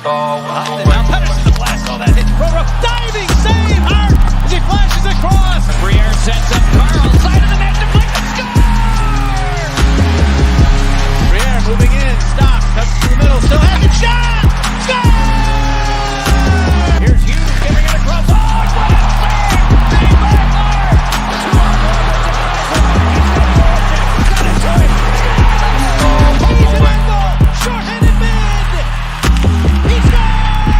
Now Pedersen's a blast. All that hit from a diving save. Maher as he flashes across. Briere sets up Carl. Side of the net. Deflected. Score! Briere moving in. Stop. Cuts to the middle. Still has it. Shot! Score! Here's Hughes giving it across. Oh, it's what a save! Save by Maher! Short-handed mid! He scores!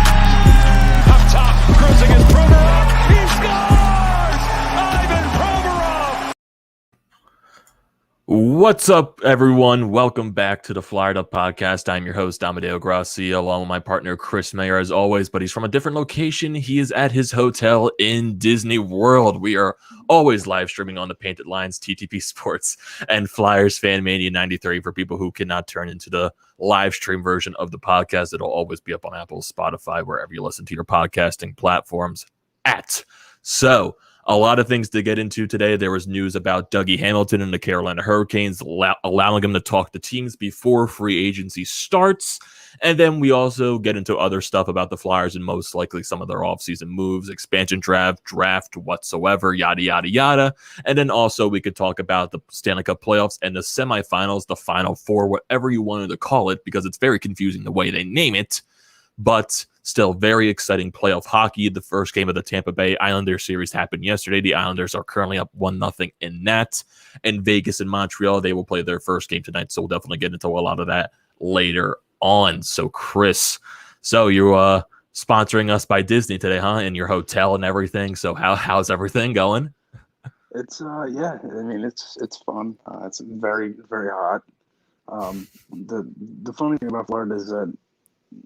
Up top, cruising his Provorov. He scores! Ivan Provorov! What's up, everyone? Welcome back to the Flyered Up Podcast. I'm your host, Amedeo Grassia, along with my partner, Chris Maher, as always, but he's from a different location. He is at his hotel in Disney World. We are always live streaming on the Painted Lines, TTP Sports, and Flyers Fan Mania 93 for people who cannot turn into the live stream version of the podcast. It'll always be up on Apple, Spotify, wherever you listen to your podcasting platforms at. So, a lot of things to get into today. There was news about Dougie Hamilton and the Carolina Hurricanes, allowing him to talk to teams before free agency starts. And then we also get into other stuff about the Flyers and most likely some of their offseason moves, expansion draft whatsoever, yada, yada, yada. And then also we could talk about the Stanley Cup Playoffs and the semifinals, the Final Four, whatever you wanted to call it, because it's very confusing the way they name it. But still very exciting playoff hockey. The first game of the Tampa Bay Islanders series happened yesterday. The Islanders are currently up 1-0 in that. And Vegas and Montreal, they will play their first game tonight. So we'll definitely get into a lot of that later on. So Chris, you're sponsoring us by Disney today, huh? In your hotel and everything. So how's everything going? It's yeah, I mean it's fun. It's very, very hot. The funny thing about Florida is that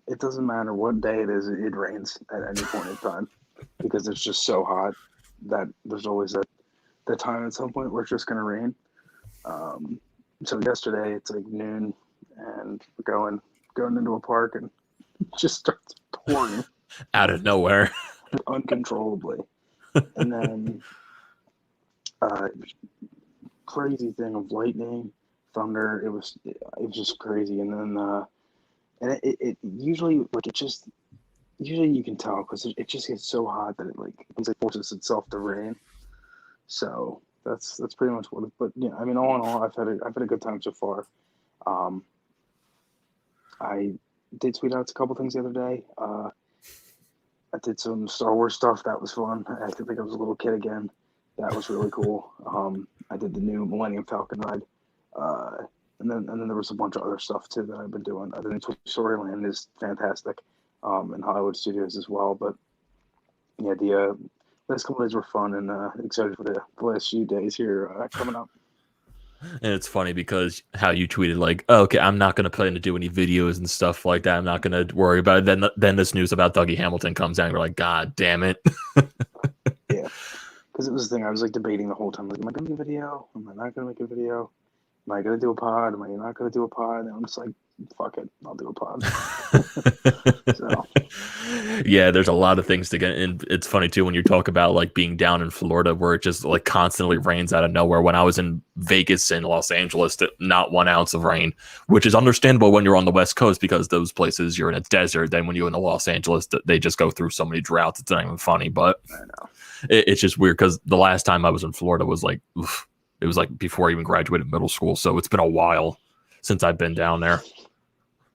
it doesn't matter what day it is, it rains at any point in time because it's just so hot that there's always that time at some point where it's just going to rain. So yesterday it's like noon and we're going into a park and it just starts pouring out of nowhere uncontrollably. And then crazy thing of lightning, thunder, it was just crazy. And then and it usually usually you can tell because it just gets so hot that it forces itself to rain. So that's pretty much what it. But yeah, I mean, all in all, I've had a good time so far. I did tweet out a couple things the other day. I did some Star Wars stuff that was fun. I feel like I was a little kid again. That was really cool. I did the new Millennium Falcon ride. And then there was a bunch of other stuff too that I've been doing. The new Storyland is fantastic, in Hollywood Studios as well. But yeah, the last couple of days were fun and excited for the last few days here coming up. And it's funny because how you tweeted like, oh, okay, I'm not going to plan to do any videos and stuff like that. I'm not going to worry about it. Then this news about Dougie Hamilton comes out and you're like, God damn it. Yeah, because it was the thing. I was like debating the whole time. Like, am I going to make a video? Am I not going to make a video? Am I going to do a pod? Am I not going to do a pod? And I'm just like, fuck it. I'll do a pod. So. Yeah, there's a lot of things to get in. It's funny, too, when you talk about like being down in Florida where it just like constantly rains out of nowhere. When I was in Vegas and Los Angeles, not 1 ounce of rain, which is understandable when you're on the West Coast because those places you're in a desert. Then when you're in the Los Angeles, they just go through so many droughts. It's not even funny. But I know. It's just weird because the last time I was in Florida was like, oof. It was like before I even graduated middle school. So it's been a while since I've been down there.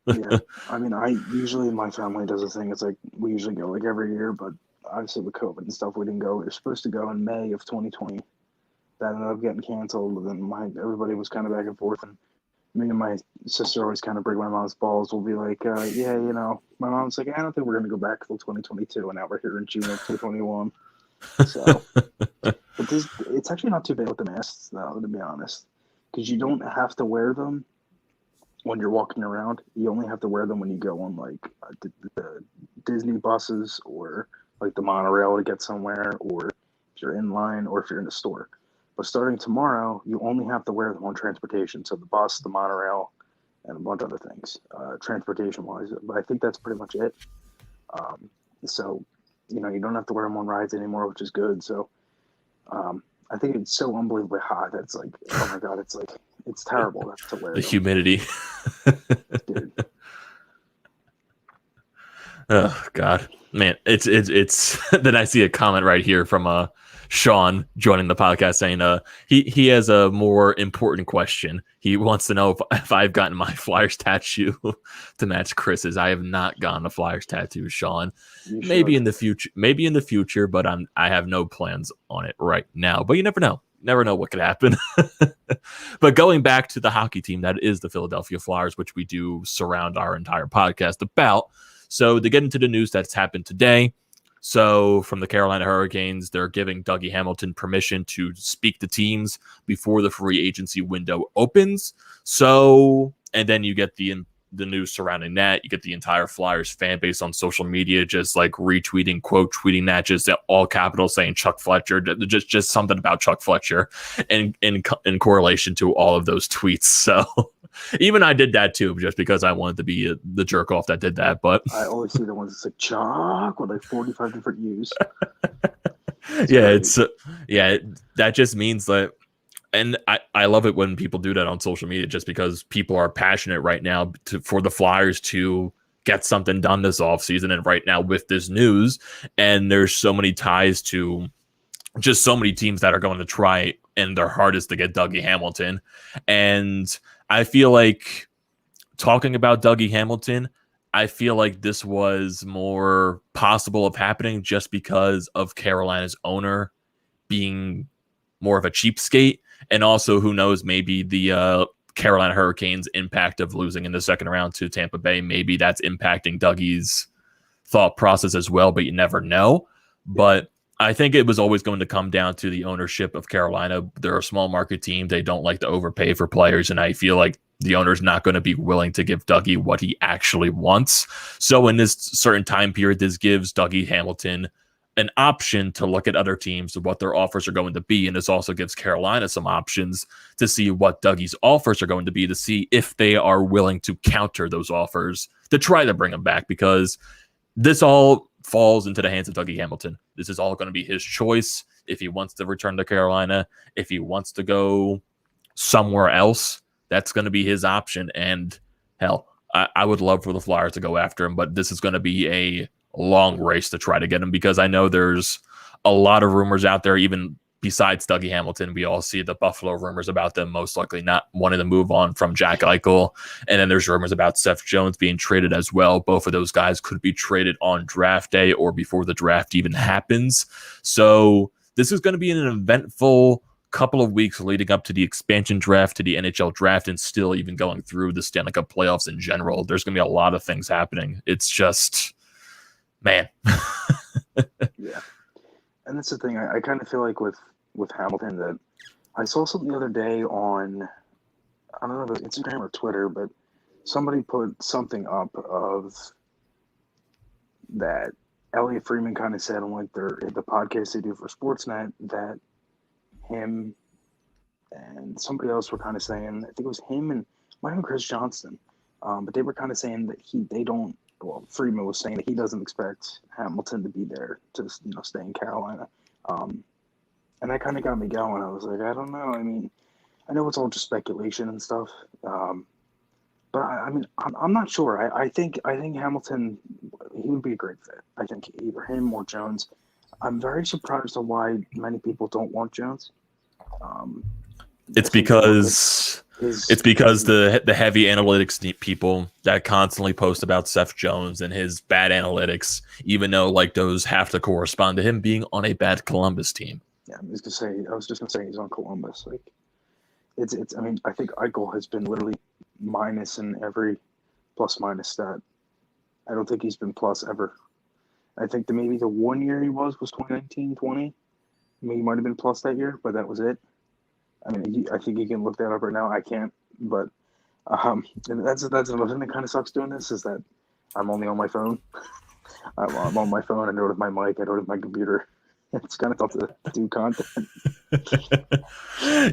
Yeah. I mean, usually my family does a thing. It's like we usually go like every year, but obviously with COVID and stuff, we didn't go. We were supposed to go in May of 2020. That ended up getting canceled. And then everybody was kind of back and forth. And me and my sister always kind of break my mom's balls. We'll be like, yeah, you know, my mom's like, I don't think we're going to go back till 2022. And now we're here in June of 2021. So, but it's actually not too bad with the masks, though, to be honest, because you don't have to wear them when you're walking around. You only have to wear them when you go on like the Disney buses or like the monorail to get somewhere, or if you're in line or if you're in the store. But starting tomorrow, you only have to wear them on transportation. So the bus, the monorail, and a bunch of other things, transportation-wise. But I think that's pretty much it. So. You know, you don't have to wear them on rides anymore, which is good. So I think it's so unbelievably hot. It's like, oh my God, it's terrible to wear. The humidity. Dude. Oh God, man, it's then I see a comment right here from Sean joining the podcast saying he has a more important question. He wants to know if I've gotten my Flyers tattoo to match Chris's. I have not gotten a Flyers tattoo, Sean. Maybe in the future, but I have no plans on it right now. But you never know. Never know what could happen. But going back to the hockey team that is the Philadelphia Flyers, which we do surround our entire podcast about. So to get into the news that's happened today, so from the Carolina Hurricanes, they're giving Dougie Hamilton permission to speak to teams before the free agency window opens. So, and then you get the news surrounding that. You get the entire Flyers fan base on social media just like retweeting, quote tweeting that, just all capitals saying Chuck Fletcher, just something about Chuck Fletcher in correlation to all of those tweets. So even I did that too, just because I wanted to be the jerk off that did that. But I always see the ones that's like Chuck with like 45 different U's. That just means that. And I love it when people do that on social media, just because people are passionate right now for the Flyers to get something done this offseason. And right now with this news, and there's so many ties to just so many teams that are going to try and their hardest to get Dougie Hamilton. And I feel like talking about Dougie Hamilton, I feel like this was more possible of happening just because of Carolina's owner being more of a cheapskate. And also, who knows, maybe the Carolina Hurricanes' impact of losing in the second round to Tampa Bay, maybe that's impacting Dougie's thought process as well, but you never know. But I think it was always going to come down to the ownership of Carolina. They're a small market team. They don't like to overpay for players, and I feel like the owner's not going to be willing to give Dougie what he actually wants. So in this certain time period, this gives Dougie Hamilton an option to look at other teams and what their offers are going to be. And this also gives Carolina some options to see what Dougie's offers are going to be, to see if they are willing to counter those offers to try to bring him back, because this all falls into the hands of Dougie Hamilton. This is all going to be his choice. If he wants to return to Carolina, if he wants to go somewhere else, that's going to be his option. And hell, I would love for the Flyers to go after him, but this is going to be a long race to try to get him, because I know there's a lot of rumors out there, even besides Dougie Hamilton. We all see the Buffalo rumors about them most likely not wanting to move on from Jack Eichel. And then there's rumors about Seth Jones being traded as well. Both of those guys could be traded on draft day or before the draft even happens. So this is going to be an eventful couple of weeks leading up to the expansion draft, to the NHL draft, and still even going through the Stanley Cup playoffs in general. There's going to be a lot of things happening. It's just, man. Yeah. And that's the thing. I kind of feel like with Hamilton that I saw something the other day on, I don't know if it was Instagram or Twitter, but somebody put something up of that Elliot Freeman kind of said on like the podcast they do for Sportsnet, that him and somebody else were kind of saying, I think it was him and might have been Chris Johnston, but they were kind of saying that Freeman was saying that he doesn't expect Hamilton to be there to stay in Carolina, and that kind of got me going. I was like, I don't know. I mean, I know it's all just speculation and stuff, but I'm not sure. I think Hamilton, he would be a great fit. I think either him or Jones. I'm very surprised on why many people don't want Jones. It's because the heavy analytics people that constantly post about Seth Jones and his bad analytics, even though like those have to correspond to him being on a bad Columbus team. Yeah, I was just gonna say he's on Columbus. Like, it's. I mean, I think Eichel has been literally minus in every plus minus stat. I don't think he's been plus ever. I think that maybe the 1 year he was 2019-20. I mean, he might have been plus that year, but that was it. I mean, I think you can look that up right now. I can't, but and that's another thing that kind of sucks doing this, is that I'm only on my phone. I'm on my phone. I do it with my mic. I do it with my computer. It's kind of tough to do content.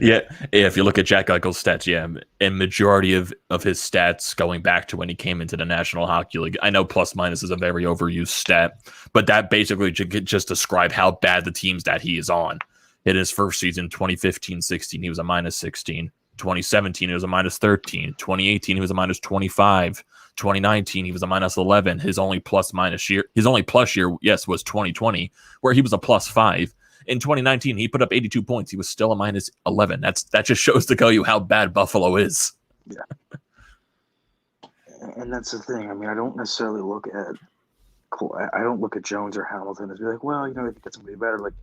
Yeah, if you look at Jack Eichel's stats, and majority of his stats going back to when he came into the National Hockey League. I know plus minus is a very overused stat, but that basically just describe how bad the teams that he is on. In his first season, 2015-16, he was a minus 16. 2017, he was a minus 13. 2018, he was a minus 25. 2019, he was a -11. His only plus year, yes, was 2020, where he was a +5. In 2019, he put up 82 points. He was still a -11. That just shows to tell you how bad Buffalo is. Yeah. And that's the thing. I mean, I don't necessarily look at Jones or Hamilton as be like, well, they could get somebody better. Like,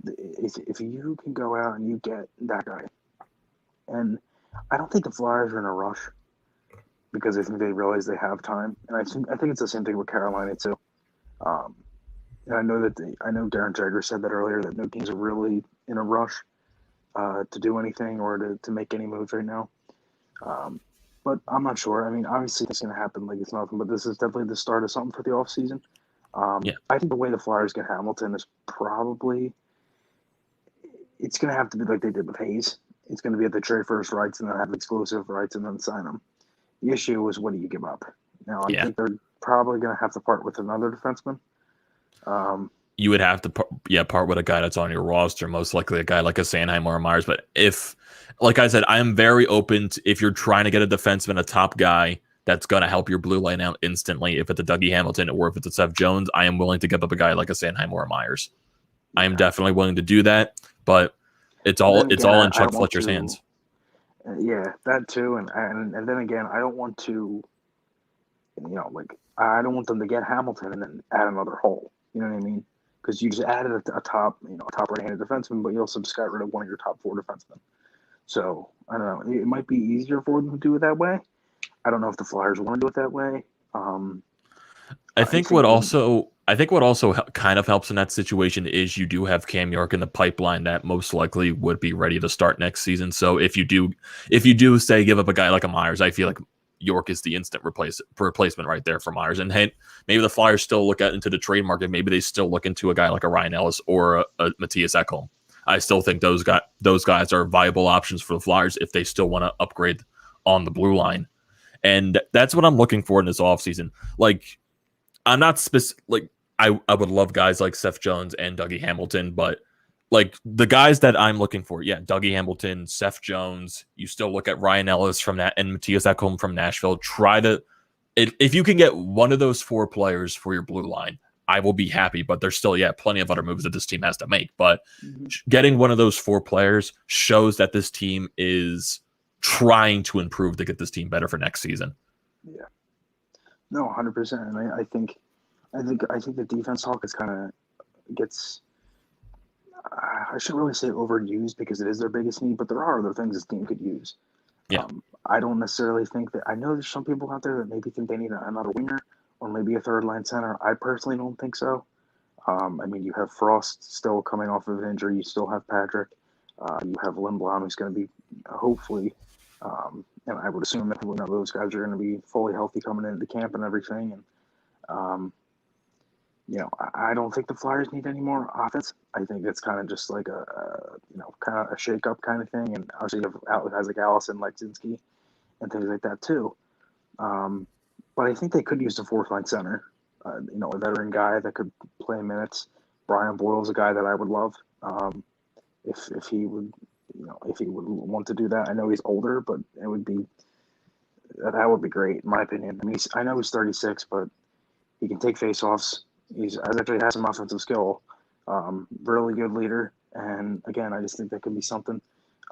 if you can go out and you get that guy, and I don't think the Flyers are in a rush because I think they realize they have time, and I think it's the same thing with Carolina too. And I know Darren Jagger said that earlier, that no teams are really in a rush to do anything or to make any moves right now. But I'm not sure. I mean, obviously it's going to happen like it's nothing, but this is definitely the start of something for the offseason. I think the way the Flyers get Hamilton is probably – it's going to have to be like they did with Hayes. It's going to be at the trade first rights and then have exclusive rights and then sign them. The issue is, what do you give up? Now, I think they're probably going to have to part with another defenseman. You would have to part with a guy that's on your roster, most likely a guy like a Sanheim or a Myers. But if, like I said, I am very open to, if you're trying to get a defenseman, a top guy that's going to help your blue line out instantly, if it's a Dougie Hamilton or if it's a Seth Jones, I am willing to give up a guy like a Sanheim or a Myers. I am definitely willing to do that, but it's all in Chuck Fletcher's hands. Yeah, that too, and then again, I don't want to, I don't want them to get Hamilton and then add another hole. You know what I mean? Because you just added a top right-handed defenseman, but you also just got rid of one of your top 4 defensemen. So I don't know. It might be easier for them to do it that way. I don't know if the Flyers want to do it that way. I think what also kind of helps in that situation is you do have Cam York in the pipeline that most likely would be ready to start next season. So if you do say give up a guy like a Myers, I feel like York is the instant replacement right there for Myers. And hey, maybe the Flyers still look into the trade market. Maybe they still look into a guy like a Ryan Ellis or a Matthias Ekholm. I still think those guys are viable options for the Flyers if they still want to upgrade on the blue line. And that's what I'm looking for in this offseason. Like, I'm not I would love guys like Seth Jones and Dougie Hamilton, but like the guys that I'm looking for, Dougie Hamilton, Seth Jones. You still look at Ryan Ellis from that and Matthias Ekholm from Nashville. If you can get one of those 4 players for your blue line, I will be happy. But there's still plenty of other moves that this team has to make. But getting one of those 4 players shows that this team is trying to improve to get this team better for next season. Yeah, no, 100%. And I think the defense talk is kind of gets. I shouldn't really say overused because it is their biggest need, but there are other things this team could use. Yeah. I don't necessarily think that. I know there's some people out there that maybe think they need another winger or maybe a third line center. I personally don't think so. I mean, you have Frost still coming off of an injury. You still have Patrick. You have Lindblom, who's going to be hopefully, and I would assume that those guys are going to be fully healthy coming into camp and everything. And I don't think the Flyers need any more offense. I think it's kind of just like a kind of a shake-up kind of thing. And obviously you have guys like Allison, Leksinski, and things like that too. But I think they could use the 4th-line center, a veteran guy that could play minutes. Brian Boyle's a guy that I would love if he would want to do that. I know he's older, but that would be great in my opinion. I mean, I know he's 36, but he can take face-offs. He actually has some offensive skill, really good leader, and again, I just think that could be something.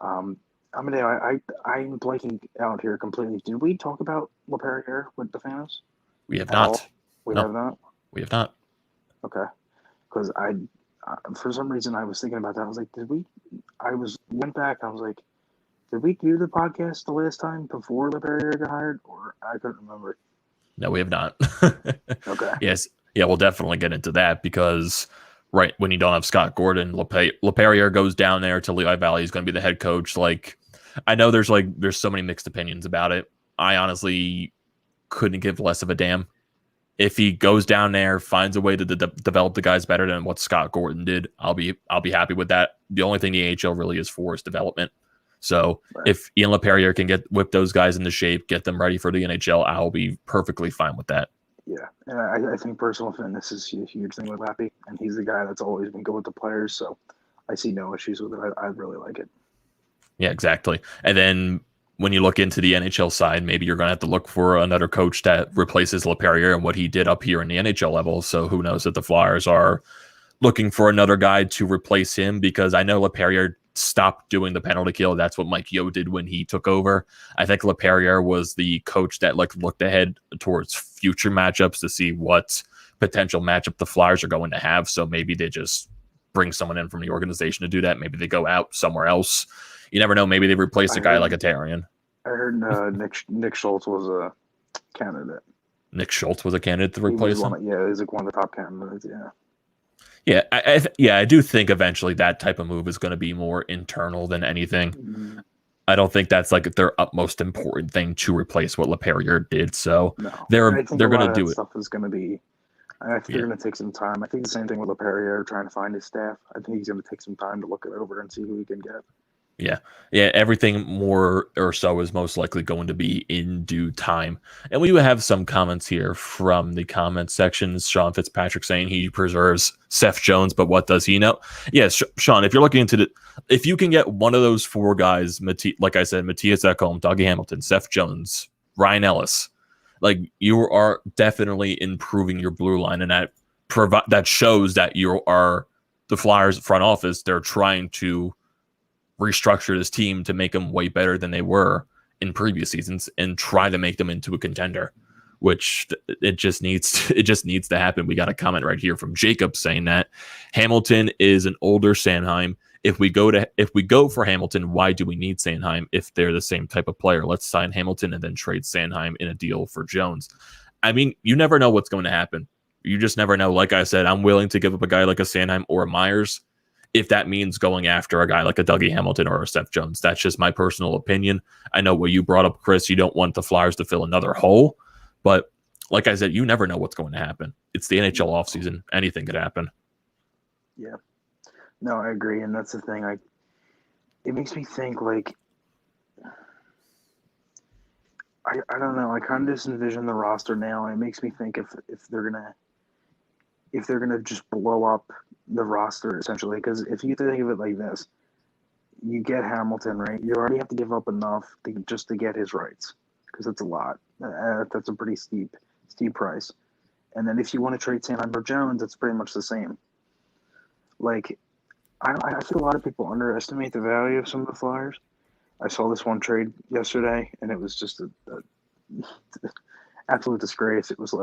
Amedeo, I'm blanking out here completely. Did we talk about LaPerriere with the Thanos? We have not. We have not. We have not. Okay, because for some reason I was thinking about that. I was like, went back. I was like, did we do the podcast the last time before LaPerriere got hired, or I couldn't remember. No, we have not. Okay. Yes. Yeah, we'll definitely get into that because right when you don't have Scott Gordon, LaPerriere goes down there to Lehigh Valley. He's going to be the head coach. Like, I know there's so many mixed opinions about it. I honestly couldn't give less of a damn. If he goes down there, finds a way to develop the guys better than what Scott Gordon did, I'll be happy with that. The only thing the AHL really is for is development. So if Ian LaPerriere can whip those guys into shape, get them ready for the NHL, I'll be perfectly fine with that. Yeah, and I think personal fitness is a huge thing with Lappy, and he's the guy that's always been good with the players, so I see no issues with it. I really like it. Yeah, exactly. And then when you look into the NHL side, maybe you're going to have to look for another coach that replaces LaPerriere and what he did up here in the NHL level. So who knows if the Flyers are looking for another guy to replace him, because I know LaPerriere stopped doing the penalty kill. That's what Mike Yeo did when he took over. I think LaPerriere was the coach that looked ahead towards future matchups to see what potential matchup the Flyers are going to have. So maybe they just bring someone in from the organization to do that. Maybe they go out somewhere else. You never know. Maybe they replace a guy like a Tarian. I heard Nick Schultz was a candidate. Nick Schultz was a candidate to replace him? He's like one of the top candidates, yeah. Yeah, I do think eventually that type of move is going to be more internal than anything. Mm-hmm. I don't think that's like their utmost important thing to replace what LaPerriere did. So no. they're going to do it. Stuff is going to be. I think they're going to take some time. I think the same thing with LaPerriere trying to find his staff. I think he's going to take some time to look it over and see who he can get. Yeah. Everything more or so is most likely going to be in due time. And we do have some comments here from the comment section. Sean Fitzpatrick saying he preserves Seth Jones, but what does he know? Yes, Sean, if you're looking into if you can get one of those four guys, like I said, Matthias Ekholm, Dougie Hamilton, Seth Jones, Ryan Ellis, like you are definitely improving your blue line, and that shows that you are the Flyers front office. They're trying to restructure this team to make them way better than they were in previous seasons and try to make them into a contender, which it just needs to happen. We got a comment right here from Jacob saying that Hamilton is an older Sanheim. If we go for Hamilton, why do we need Sanheim if they're the same type of player? Let's sign Hamilton and then trade Sanheim in a deal for Jones. I mean, you never know what's going to happen. You just never know. Like I said, I'm willing to give up a guy like a Sanheim or a Myers if that means going after a guy like a Dougie Hamilton or a Seth Jones. That's just my personal opinion. I know what you brought up, Chris. You don't want the Flyers to fill another hole. But like I said, you never know what's going to happen. It's the NHL offseason. Anything could happen. Yeah. No, I agree. And that's the thing. It makes me think, like, I don't know. I kind of just envision the roster now, and it makes me think if they're gonna just blow up the roster, essentially, because if you think of it like this, you get Hamilton, right? You already have to give up enough just to get his rights, because it's a lot. That's a pretty steep price. And then if you want to trade Sanheim or Jones, it's pretty much the same. Like, I feel a lot of people underestimate the value of some of the Flyers. I saw this one trade yesterday, and it was just a absolute disgrace. It was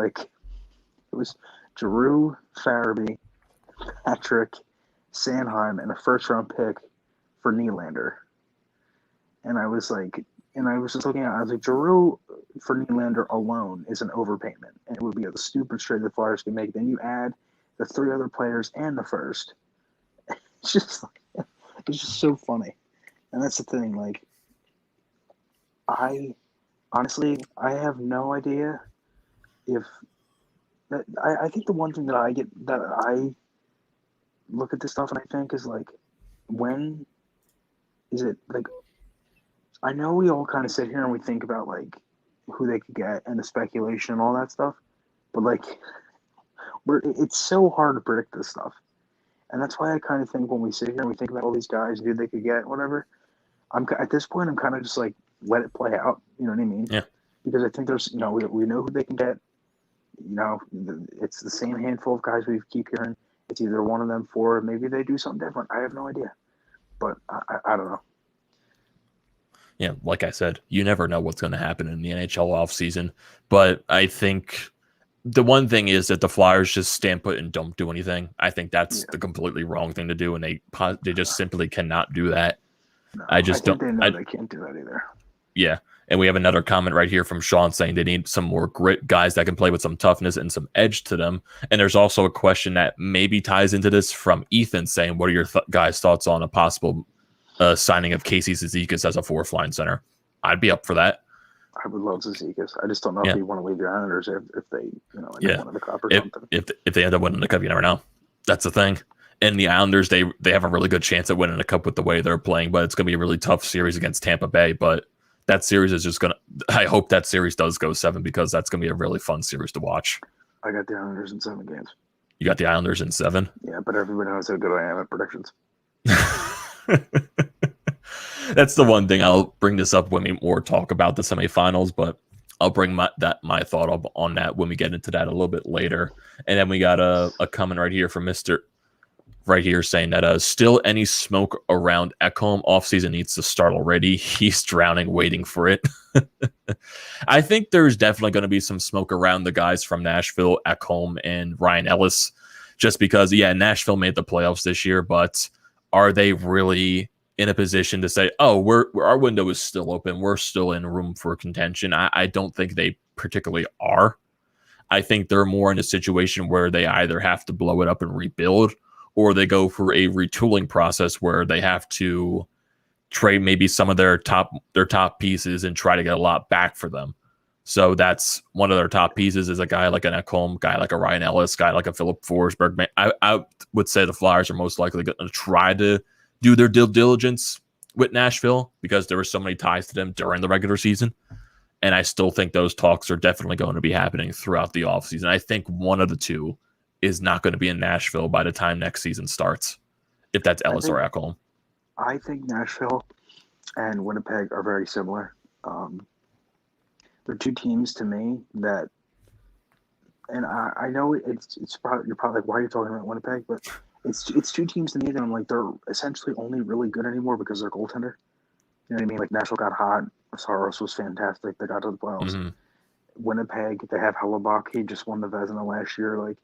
Giroux, Farabee, Patrick, Sanheim, and a first-round pick for Nylander. And I was just looking at it, I was like, Giroux for Nylander alone is an overpayment, and it would be the stupidest trade the Flyers can make. Then you add the three other players and the first. It's just so funny. And that's the thing, like, I have no idea if that. I think the one thing that I look at this stuff and I think is, like, when is it, like, I know we all kind of sit here and we think about, like, who they could get and the speculation and all that stuff, but, like, it's so hard to predict this stuff. And that's why I kind of think when we sit here and we think about all these guys, who they could get, whatever, at this point, I'm kind of just like, let it play out. You know what I mean? Yeah. Because I think there's, we know who they can get. It's the same handful of guys we keep hearing. It's either one of them four, maybe they do something different. I have no idea. But I don't know. Yeah, like I said, you never know what's going to happen in the NHL offseason. But I think the one thing is that the Flyers just stand put and don't do anything. I think that's the completely wrong thing to do, and they just simply cannot do that. No, I just don't. They know they can't do that either. Yeah, and we have another comment right here from Sean saying they need some more grit guys that can play with some toughness and some edge to them. And there's also a question that maybe ties into this from Ethan saying, what are your guys' thoughts on a possible signing of Casey Zizekas as a fourth line center? I'd be up for that. I would love Zizekas. I just don't know if you want to leave the Islanders if they, end up winning the Cup or something. If they end up winning the Cup, you never know. That's the thing. And the Islanders, they have a really good chance at winning the Cup with the way they're playing, but it's going to be a really tough series against Tampa Bay. But that series is just going to – I hope that series does go 7 because that's going to be a really fun series to watch. I got the Islanders in 7 games. You got the Islanders in 7? Yeah, but everybody knows how good I am at predictions. That's the one thing. I'll bring this up when we more talk about the semifinals, but I'll bring my thought up on that when we get into that a little bit later. And then we got a comment right here from Mr. right here saying that still any smoke around Ekholm. Offseason needs to start already. He's drowning waiting for it. I think there's definitely going to be some smoke around the guys from Nashville, Ekholm and Ryan Ellis, just because, yeah, Nashville made the playoffs this year, but are they really in a position to say, oh, our window is still open, we're still in room for contention? I don't think they particularly are. I think they're more in a situation where they either have to blow it up and rebuild, or they go for a retooling process where they have to trade maybe some of their top pieces and try to get a lot back for them. So that's one of their top pieces is a guy like an Ekholm, guy like a Ryan Ellis, guy like a Philip Forsberg. I would say the Flyers are most likely going to try to do their due diligence with Nashville because there were so many ties to them during the regular season. And I still think those talks are definitely going to be happening throughout the offseason. I think one of the two is not going to be in Nashville by the time next season starts, if that's Ellis or Ekholm. I think Nashville and Winnipeg are very similar. They're two teams to me that, and I know it's probably, you're probably like, why are you talking about Winnipeg? But it's two teams to me that I'm like, they're essentially only really good anymore because they're goaltender. You know what I mean? Like Nashville got hot. Saros was fantastic. They got to the playoffs. Mm-hmm. Winnipeg, they have Hellebuck. He just won the Vezina last year. Like,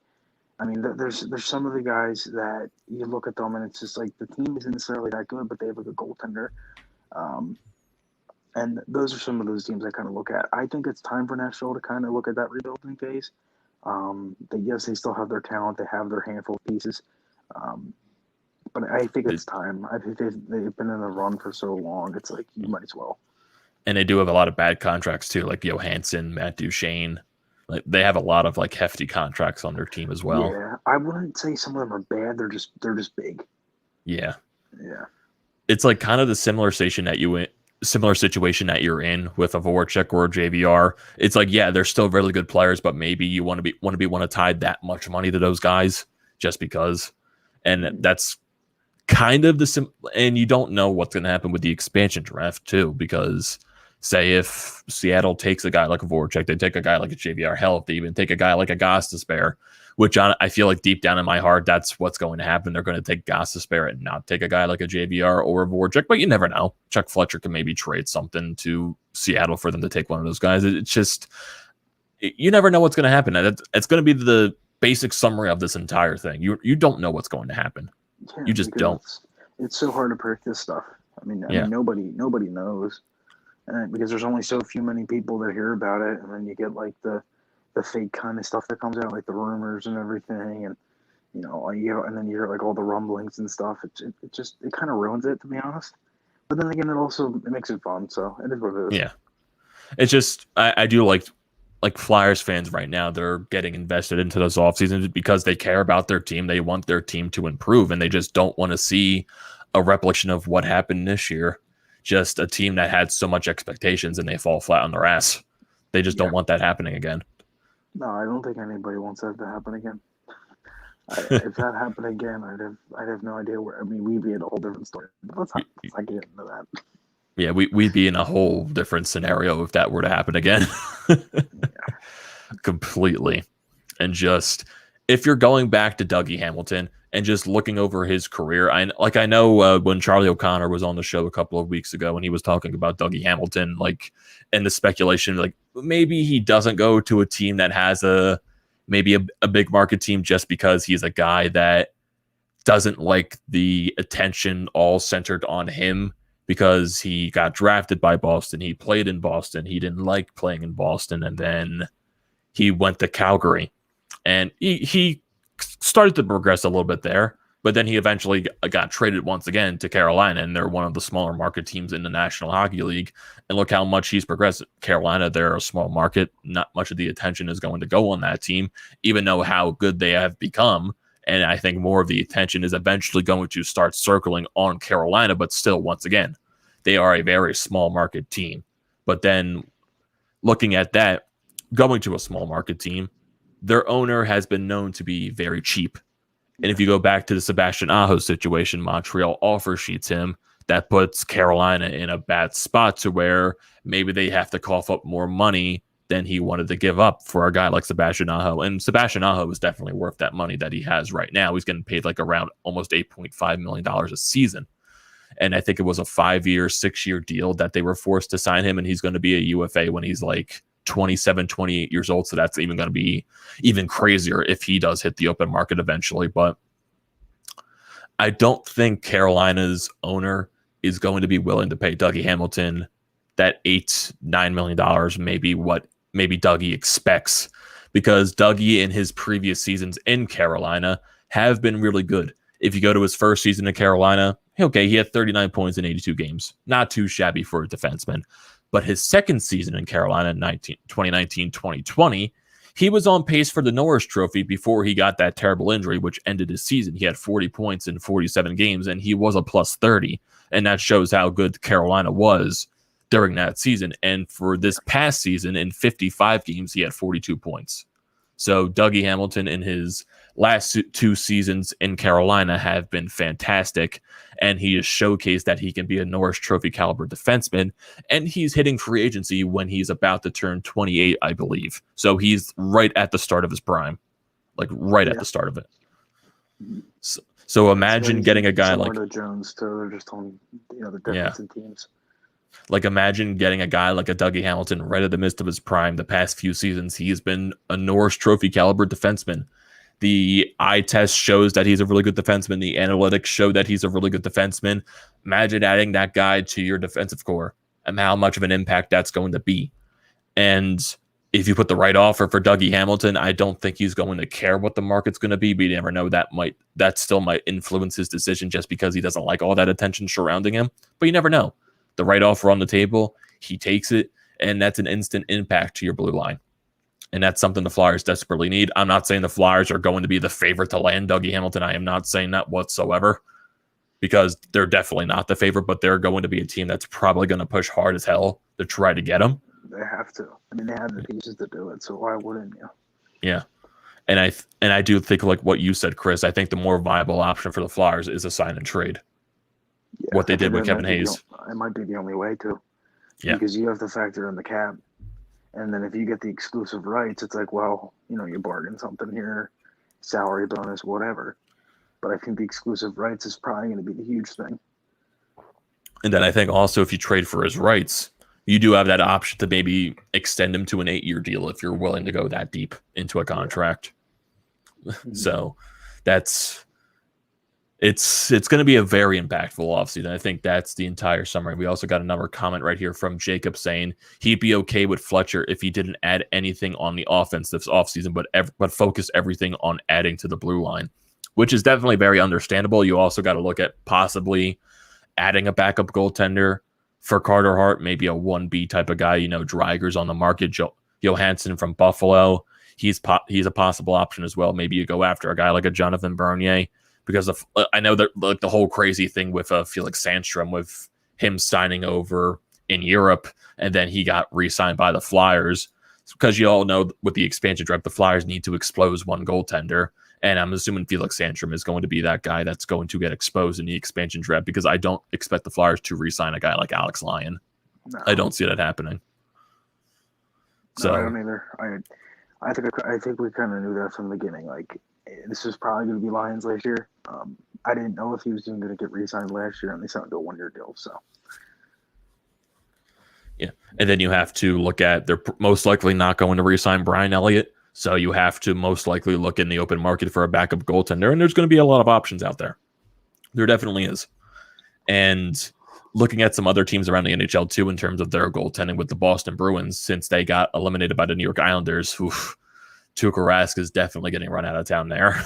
I mean, there's some of the guys that you look at them and it's just like the team isn't necessarily that good, but they have a good goaltender. And those are some of those teams I kind of look at. I think it's time for Nashville to kind of look at that rebuilding phase. Yes, they still have their talent. They have their handful of pieces. But I think it's time. I think they've been in a run for so long. It's like you might as well. And they do have a lot of bad contracts too, like Johansson, Matt Duchene. Like they have a lot of like hefty contracts on their team as well. Yeah, I wouldn't say some of them are bad. They're just big. Yeah. Yeah. It's like kind of the similar situation that you're in with a Voracek or a JVR. It's like, yeah, they're still really good players, but maybe you want to tie that much money to those guys just because. And that's kind of and you don't know what's going to happen with the expansion draft too, because say if Seattle takes a guy like a Voracek, they take a guy like a JVR, hell, if they even take a guy like a Gostisbehere, which I feel like deep down in my heart, that's what's going to happen. They're going to take Gostisbehere and not take a guy like a JVR or a Voracek, but you never know. Chuck Fletcher can maybe trade something to Seattle for them to take one of those guys. It's just, you never know what's going to happen. It's going to be the basic summary of this entire thing. You don't know what's going to happen. Yeah, you just don't. It's so hard to predict this stuff. I mean, nobody knows. And because there's only so many people that hear about it, and then you get like the fake kind of stuff that comes out, like the rumors and everything, and and then you hear like all the rumblings and stuff. It kind of ruins it, to be honest. But then again, it makes it fun. So it is what it is. Yeah, it's just I do like Flyers fans right now. They're getting invested into those off seasons because they care about their team. They want their team to improve, and they just don't want to see a replication of what happened this year. Just a team that had so much expectations and they fall flat on their ass. They just don't want that happening again. No, I don't think anybody wants that to happen again. If that happened again, I'd have no idea where. I mean, we'd be in a whole different story. But let's not get into that. Yeah, we'd be in a whole different scenario if that were to happen again. Completely. And just, if you're going back to Dougie Hamilton and just looking over his career, I know when Charlie O'Connor was on the show a couple of weeks ago and he was talking about Dougie Hamilton, and the speculation, maybe he doesn't go to a team that has maybe a big market team just because he's a guy that doesn't like the attention all centered on him because he got drafted by Boston. He played in Boston. He didn't like playing in Boston. And then he went to Calgary and he started to progress a little bit there, but then he eventually got traded once again to Carolina, and they're one of the smaller market teams in the National Hockey League. And look how much he's progressed. Carolina, they're a small market. Not much of the attention is going to go on that team, even though how good they have become. And I think more of the attention is eventually going to start circling on Carolina, but still, once again, they are a very small market team. But then looking at that, going to a small market team, their owner has been known to be very cheap. And if you go back to the Sebastian Aho situation, Montreal offer sheets him that puts Carolina in a bad spot to where maybe they have to cough up more money than he wanted to give up for a guy like Sebastian Aho. And Sebastian Aho is definitely worth that money that he has right now. He's getting paid like around almost $8.5 million a season. And I think it was a 5-year, 6-year deal that they were forced to sign him. And he's going to be a UFA when he's like 27, 28 years old. So that's even going to be even crazier if he does hit the open market eventually. But I don't think Carolina's owner is going to be willing to pay Dougie Hamilton that $8-9 million, maybe Dougie expects, because Dougie in his previous seasons in Carolina have been really good. If you go to his first season in Carolina, okay, he had 39 points in 82 games. Not too shabby for a defenseman. But his second season in Carolina, 2019-2020, he was on pace for the Norris Trophy before he got that terrible injury, which ended his season. He had 40 points in 47 games, and he was a plus 30. And that shows how good Carolina was during that season. And for this past season, in 55 games, he had 42 points. So Dougie Hamilton in his last 2 seasons in Carolina have been fantastic, and he has showcased that he can be a Norris Trophy caliber defenseman, and he's hitting free agency when he's about to turn 28, I believe. So he's right at the start of his prime, like at the start of it. So imagine getting a guy like Jones too. They're just on the difference in teams. Like imagine getting a guy like a Dougie Hamilton right at the midst of his prime. The past few seasons, he's been a Norris Trophy caliber defenseman. The eye test shows that he's a really good defenseman. The analytics show that he's a really good defenseman. Imagine adding that guy to your defensive core and how much of an impact that's going to be. And if you put the right offer for Dougie Hamilton, I don't think he's going to care what the market's going to be, but you never know, that still might influence his decision just because he doesn't like all that attention surrounding him. But you never know. The right offer on the table, he takes it, and that's an instant impact to your blue line. And that's something the Flyers desperately need. I'm not saying the Flyers are going to be the favorite to land Dougie Hamilton. I am not saying that whatsoever, because they're definitely not the favorite, but they're going to be a team that's probably going to push hard as hell to try to get him. They have to. I mean, they have the pieces to do it, so why wouldn't you? Yeah. And I do think, like what you said, Chris, I think the more viable option for the Flyers is a sign and trade. Yeah, what they did with Kevin Hayes. It might be the only way to. Yeah. Because you have to factor in the cap. And then if you get the exclusive rights, it's like, well, you bargain something here, salary bonus, whatever. But I think the exclusive rights is probably going to be the huge thing. And then I think also if you trade for his rights, you do have that option to maybe extend him to an 8-year deal if you're willing to go that deep into a contract. Mm-hmm. So it's going to be a very impactful offseason. I think that's the entire summary. We also got another comment right here from Jacob saying he'd be okay with Fletcher if he didn't add anything on the offense this offseason, but focus everything on adding to the blue line, which is definitely very understandable. You also got to look at possibly adding a backup goaltender for Carter Hart, maybe a 1B type of guy. Dreiger's on the market. Johansson from Buffalo, he's a possible option as well. Maybe you go after a guy like a Jonathan Bernier, because I know that like the whole crazy thing with Felix Sandstrom, with him signing over in Europe and then he got re-signed by the Flyers, because you all know with the expansion draft, the Flyers need to expose one goaltender. And I'm assuming Felix Sandstrom is going to be that guy that's going to get exposed in the expansion draft, because I don't expect the Flyers to re-sign a guy like Alex Lyon. No. I don't see that happening. No, I don't either. I think we kind of knew that from the beginning. Like, this was probably going to be Lions last year. I didn't know if he was even going to get re-signed last year, and they signed a 1-year deal. So, yeah, and then you have to look at, they're most likely not going to re-sign Brian Elliott. So you have to most likely look in the open market for a backup goaltender, and there's going to be a lot of options out there. There definitely is. And looking at some other teams around the NHL too, in terms of their goaltending with the Boston Bruins, since they got eliminated by the New York Islanders, Tuukka Rask is definitely getting run out of town there.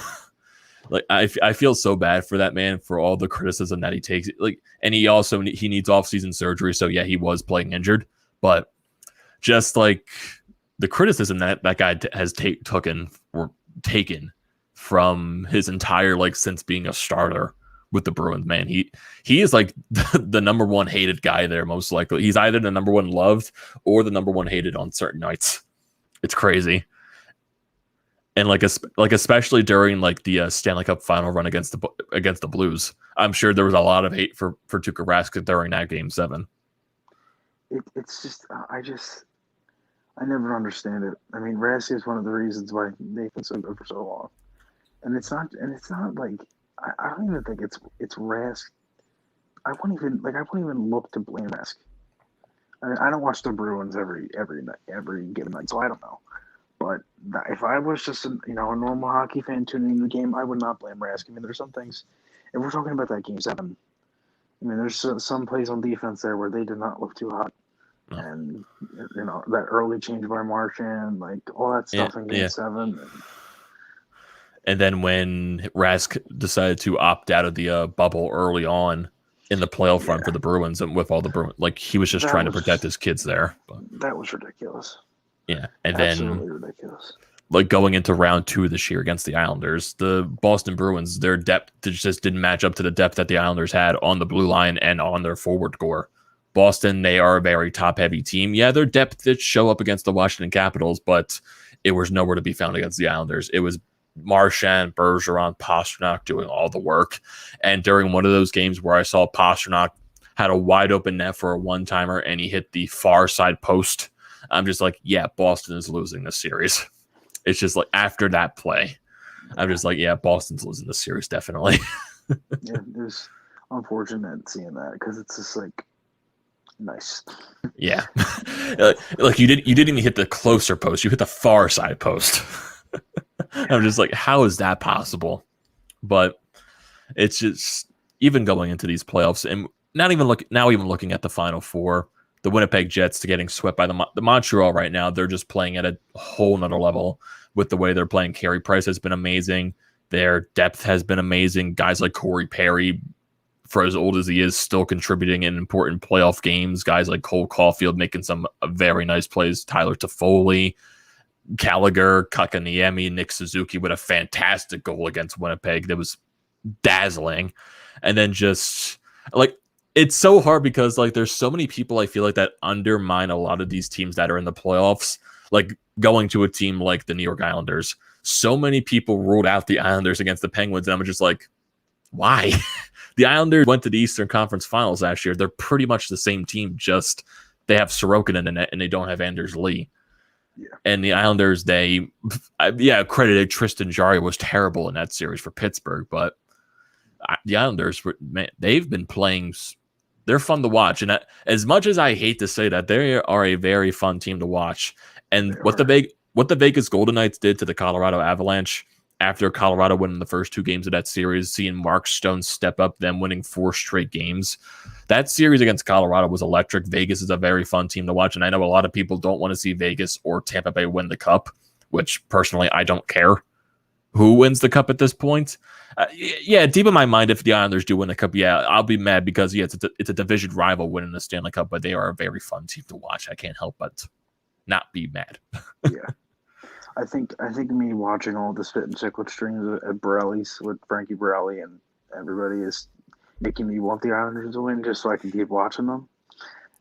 Like I feel so bad for that man, for all the criticism that he takes. Like, and he needs off-season surgery, so yeah, he was playing injured, but just like the criticism that guy has taken from his entire, since being a starter with the Bruins, man, he is like the number one hated guy there, most likely. He's either the number one loved or the number one hated on certain nights. It's crazy. And especially during like the Stanley Cup final run against the Blues, I'm sure there was a lot of hate for Tuukka Rask during that Game 7. It's just I never understand it. I mean, Grassia is one of the reasons why Nathan's so good for so long, and it's not like I don't even think it's Rask. I wouldn't even look to blame Rask. I don't watch the Bruins every given night, so I don't know. But if I was just a normal hockey fan tuning in the game, I would not blame Rask. I mean, there's some things. If we're talking about that Game 7, I mean, there's some plays on defense there where they did not look too hot. No. And, that early change by Marchand, like all that stuff in Game 7. And then when Rask decided to opt out of the bubble early on in the playoff run for the Bruins, and with all the Bruins, like he was just trying to protect his kids there. But. That was ridiculous. Yeah, and absolutely ridiculous. Like going into round 2 this year against the Islanders, the Boston Bruins, their depth just didn't match up to the depth that the Islanders had on the blue line and on their forward core. Boston, they are a very top-heavy team. Yeah, their depth did show up against the Washington Capitals, but it was nowhere to be found against the Islanders. It was Marchand, Bergeron, Pastrnak doing all the work. And during one of those games where I saw Pastrnak had a wide-open net for a one-timer and he hit the far side post, I'm just like, yeah, Boston is losing this series. It's just like after that play, I'm just like, yeah, Boston's losing this series, definitely. Yeah, it was unfortunate seeing that because it's just like nice. Yeah, like you didn't even hit the closer post; you hit the far side post. I'm just like, how is that possible? But it's just even going into these playoffs, and even looking at the Final Four. The Winnipeg Jets to getting swept by the Montreal right now. They're just playing at a whole nother level with the way they're playing. Carey Price has been amazing. Their depth has been amazing. Guys like Corey Perry, for as old as he is, still contributing in important playoff games. Guys like Cole Caulfield making some very nice plays. Tyler Toffoli, Gallagher, Kakaniemi, Nick Suzuki with a fantastic goal against Winnipeg that was dazzling. And then just like, it's so hard because like there's so many people I feel like that undermine a lot of these teams that are in the playoffs. Like going to a team like the New York Islanders, so many people ruled out the Islanders against the Penguins, and I'm just like, why? The Islanders went to the Eastern Conference Finals last year. They're pretty much the same team, just they have Sorokin in the net and they don't have Anders Lee. Yeah. And the Islanders, credited Tristan Jarry was terrible in that series for Pittsburgh, but the Islanders, they've been playing. They're fun to watch, and as much as I hate to say that, they are a very fun team to watch. And what the Vegas Golden Knights did to the Colorado Avalanche after Colorado winning the first 2 games of that series, seeing Mark Stone step up, them winning 4 straight games, that series against Colorado was electric. Vegas is a very fun team to watch, and I know a lot of people don't want to see Vegas or Tampa Bay win the Cup, which personally I don't care who wins the Cup at this point. Deep in my mind, if the Islanders do win the Cup, I'll be mad because it's a division rival winning the Stanley Cup, but they are a very fun team to watch. I can't help but not be mad. Yeah, I think me watching all the Spit and Chiclet streams at Borelli's with Frankie Borelli and everybody is making me want the Islanders to win just so I can keep watching them.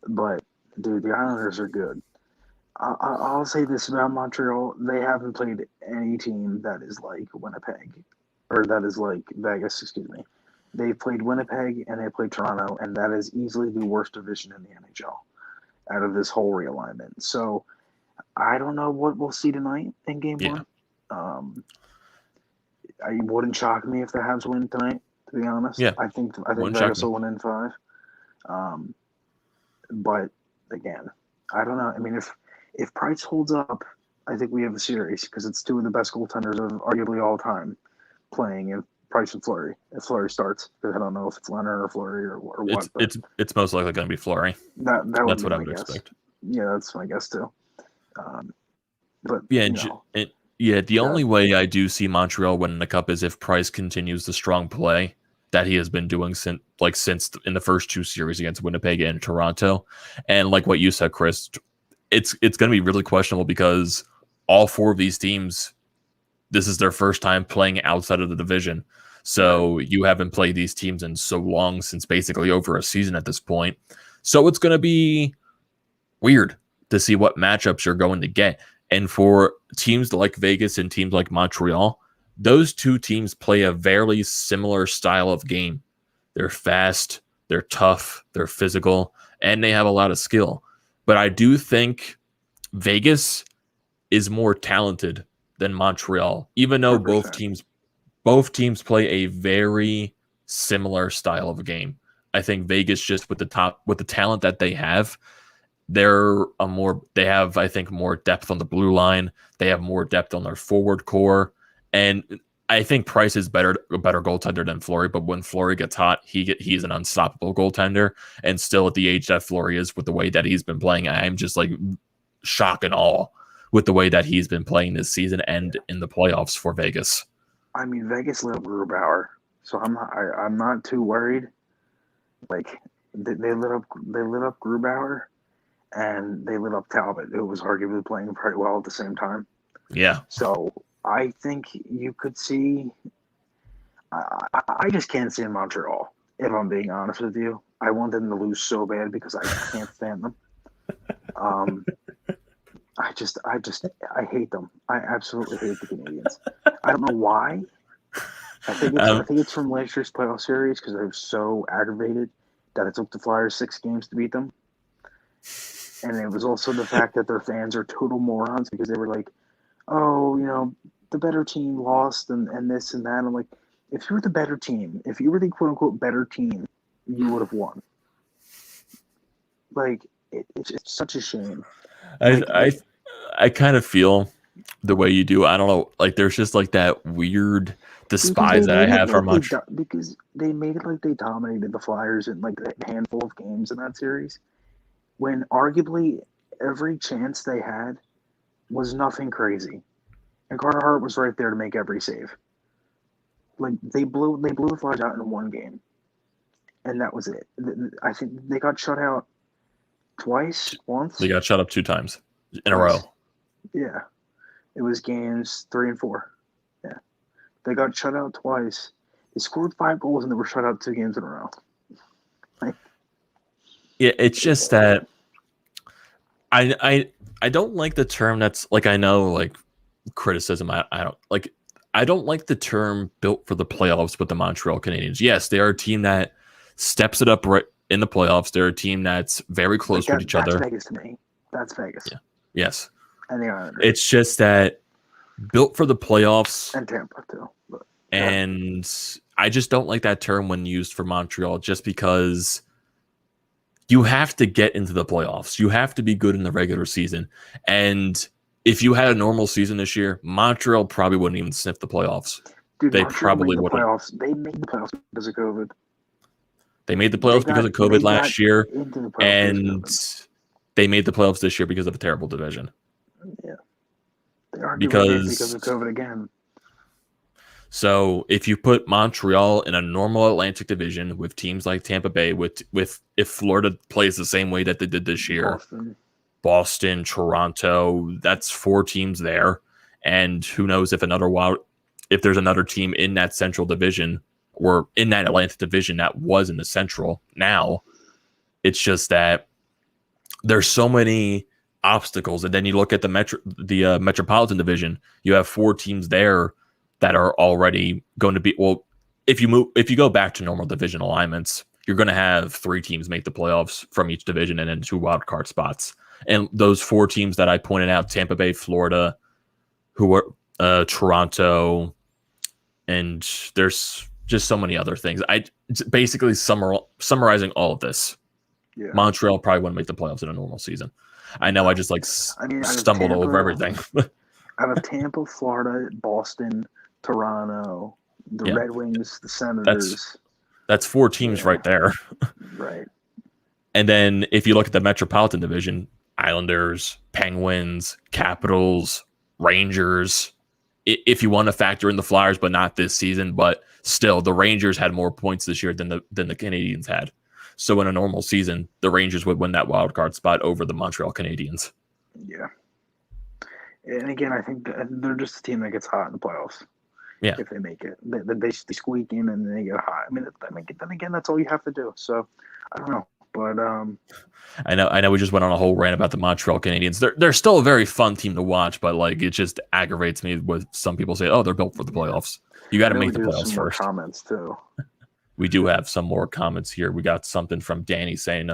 But dude, the Islanders are good. I'll say this about Montreal: they haven't played any team that is like Winnipeg. Or that is like Vegas, excuse me. They played Winnipeg and they played Toronto, and that is easily the worst division in the NHL out of this whole realignment. So I don't know what we'll see tonight in Game 1. It wouldn't shock me if the Habs win tonight, to be honest. Yeah. I think Vegas will win in 5. But again, I don't know. I mean, if Price holds up, I think we have a series because it's 2 of the best goaltenders of arguably all time playing in Price and Fleury. If Fleury starts, because I don't know if it's Leonard or Fleury or what. It's most likely going to be Fleury. That's what I would expect. Yeah, that's my guess too. But the only way I do see Montreal winning the Cup is if Price continues the strong play that he has been doing since in the first 2 series against Winnipeg and Toronto. And like what you said, Chris, it's going to be really questionable because all 4 of these teams, this is their first time playing outside of the division. So you haven't played these teams in so long, since basically over a season at this point. So it's going to be weird to see what matchups you're going to get. And for teams like Vegas and teams like Montreal, those two teams play a very similar style of game. They're fast, they're tough, they're physical, and they have a lot of skill. But I do think Vegas is more talented than Montreal, even though 100%. both teams play a very similar style of game. I think Vegas, just with the talent that they have, they have, I think, more depth on the blue line. They have more depth on their forward core. And I think Price is a better goaltender than Fleury, but when Fleury gets hot, he's an unstoppable goaltender. And still at the age that Fleury is, with the way that he's been playing, I'm just like shock and awe with the way that he's been playing this season and in the playoffs for Vegas. I mean, Vegas lit up Grubauer, so I'm not too worried. Like they lit up Grubauer, and they lit up Talbot, who was arguably playing pretty well at the same time. Yeah. So I think you could see. I just can't see in Montreal, if I'm being honest with you. I want them to lose so bad because I can't stand them. I hate them. I absolutely hate the Canadians. I don't know why. I think it's from last year's playoff series because I was so aggravated that it took the Flyers 6 games to beat them. And it was also the fact that their fans are total morons because they were like, oh, the better team lost and this and that. I'm like, if you were the better team, if you were the quote-unquote better team, you would have won. Like, it's such a shame. I kind of feel the way you do. I don't know. Like, there's just like that weird despise that I have for Montreal. Because they made it like they dominated the Flyers in like a handful of games in that series, when arguably every chance they had was nothing crazy, and Carter Hart was right there to make every save. Like they blew the Flyers out in one game, and that was it. I think they got shut out once. They got shut up 2 times in a row. Yeah, it was games 3 and 4. Yeah, they got shut out twice. They scored 5 goals and they were shut out 2 games in a row. Yeah, it's just that I don't like the term that's like, I know like criticism. I don't like the term built for the playoffs with the Montreal Canadiens. Yes, they are a team that steps it up right in the playoffs. They're a team that's very close with each other. That's Vegas to me. That's Vegas. Yeah. Yes. And the Islanders. It's just that built for the playoffs. And Tampa too. And I just don't like that term when used for Montreal, just because you have to get into the playoffs. You have to be good in the regular season. And if you had a normal season this year, Montreal probably wouldn't even sniff the playoffs. Dude, they Montreal probably wouldn't. They made the playoffs because of COVID. They made the playoffs because of COVID last year, and they made the playoffs this year because of a terrible division. Yeah. They are because of COVID again. So if you put Montreal in a normal Atlantic division with teams like Tampa Bay, with if Florida plays the same way that they did this year, Boston, Toronto, that's 4 teams there. And who knows if there's another team in that Central division or in that Atlantic division that was in the Central now. It's just that there's so many obstacles. And then you look at the Metropolitan division, you have 4 teams there that are already going to be, well, if you go back to normal division alignments, you're going to have 3 teams make the playoffs from each division and then 2 wild card spots. And those 4 teams that I pointed out, Tampa Bay, Florida, who are Toronto, and there's just so many other things. Basically summarizing all of this. Yeah. Montreal probably wouldn't make the playoffs in a normal season. I know I just stumbled over everything. Out of Tampa, Florida, Boston, Toronto, the Red Wings, the Senators. That's 4 teams right there. Right. And then if you look at the Metropolitan division, Islanders, Penguins, Capitals, Rangers, if you want to factor in the Flyers, but not this season, but still the Rangers had more points this year than the Canadiens had. So in a normal season, the Rangers would win that wild card spot over the Montreal Canadiens. Yeah. And again, I think they're just a team that gets hot in the playoffs. Yeah. If they make it. They squeak in and they get hot. I mean, then again, that's all you have to do. So, I don't know. But I know we just went on a whole rant about the Montreal Canadiens. They're still a very fun team to watch, but like it just aggravates me when some people say, "Oh, they're built for the playoffs." You got I to know make we the do have playoffs some more first. comments too. We do have some more comments here. We got something from Danny saying,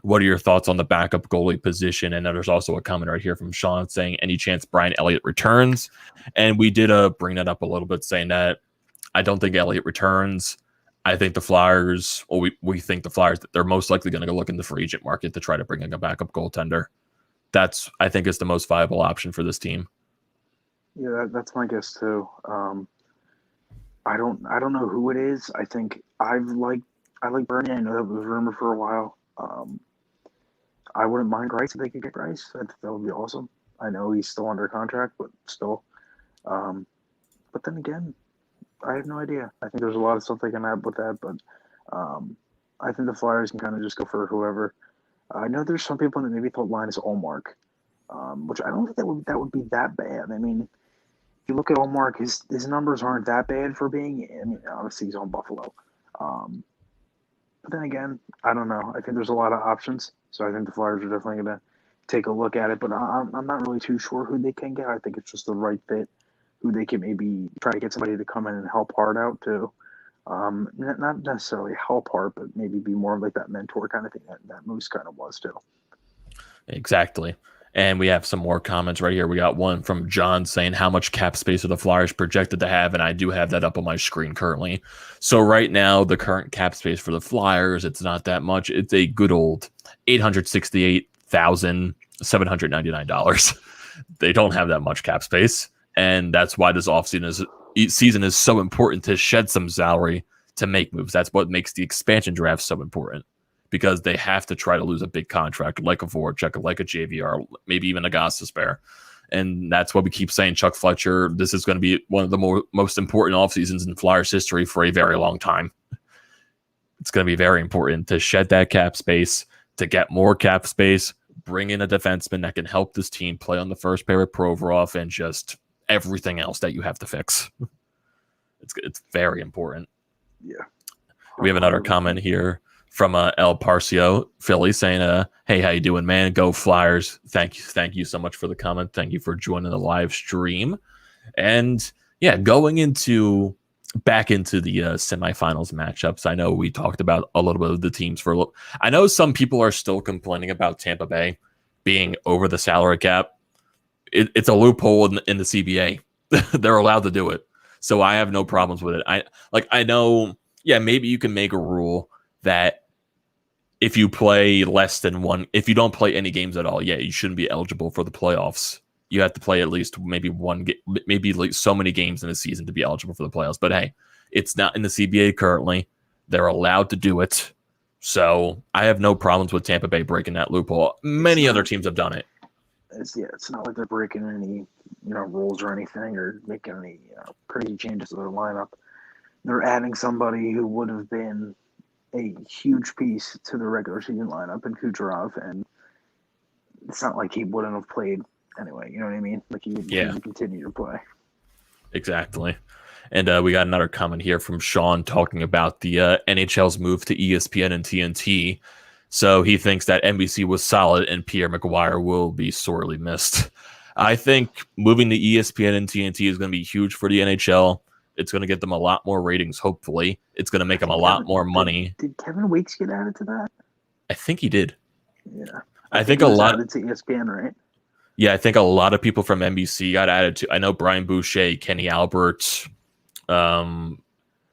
"What are your thoughts on the backup goalie position?" And then there's also a comment right here from Sean saying, "Any chance Brian Elliott returns?" And we did bring that up a little bit, saying that I don't think Elliott returns. I think the Flyers, or we think the Flyers, they're most likely going to go look in the free agent market to try to bring in a backup goaltender. That's, I think, is the most viable option for this team. Yeah, that's my guess too. I don't know who it is. I think I like Bernie. I know that was rumored for a while. I wouldn't mind Grice if they could get Grice. I think that would be awesome. I know he's still under contract, but still. But then again, I have no idea. I think there's a lot of stuff they can add with that, but I think the Flyers can kind of just go for whoever. I know there's some people that maybe thought Linus Ullmark, which I don't think that would be that bad. I mean, if you look at Ullmark, his numbers aren't that bad for being. I mean, obviously he's on Buffalo, but then again, I don't know. I think there's a lot of options, so I think the Flyers are definitely going to take a look at it. But I'm not really too sure who they can get. I think it's just the right fit. Who they can maybe try to get somebody to come in and help Hart out too. Not necessarily help Hart, but maybe be more of like that mentor kind of thing that Moose kind of was too. Exactly. And we have some more comments right here. We got one from John saying, how much cap space are the Flyers projected to have? And I do have that up on my screen currently. So right now, the current cap space for the Flyers, it's not that much. It's a good old $868,799. They don't have that much cap space. And that's why this season is so important to shed some salary to make moves. That's what makes the expansion draft so important, because they have to try to lose a big contract like a Voracek, like a JVR, maybe even a Gostisbehere. And that's what we keep saying. Chuck Fletcher, this is going to be one of the most important off seasons in Flyers history for a very long time. It's going to be very important to shed that cap space, to get more cap space, bring in a defenseman that can help this team play on the first pair with Provorov, and just everything else that you have to fix. It's very important. Yeah. We have another comment here from El Parcio, Philly, saying, hey, how you doing, man? Go Flyers. Thank you so much for the comment. Thank you for joining the live stream. And yeah, going back into the semifinals matchups, I know we talked about a little bit of the teams for a little. I know some people are still complaining about Tampa Bay being over the salary cap. It's a loophole in the CBA. They're allowed to do it. So I have no problems with it. I know, yeah, maybe you can make a rule that if you play less than one, if you don't play any games at all, yeah, you shouldn't be eligible for the playoffs. You have to play at least maybe like so many games in a season to be eligible for the playoffs. But hey, it's not in the CBA currently. They're allowed to do it. So I have no problems with Tampa Bay breaking that loophole. Many other teams have done it. It's not like they're breaking any rules or anything, or making any crazy changes to their lineup. They're adding somebody who would have been a huge piece to the regular season lineup in Kucherov, and it's not like he wouldn't have played anyway. You know what I mean? Like he would continue to play. Exactly. And we got another comment here from Sean talking about the NHL's move to ESPN and TNT. So he thinks that NBC was solid and Pierre McGuire will be sorely missed. I think moving to ESPN and TNT is going to be huge for the NHL. It's going to get them a lot more ratings, hopefully. It's going to make them a lot more money. Did Kevin Weeks get added to that? I think he did. Yeah. I think a lot added to ESPN, right? Yeah, I think a lot of people from NBC got added to. I know Brian Boucher, Kenny Albert,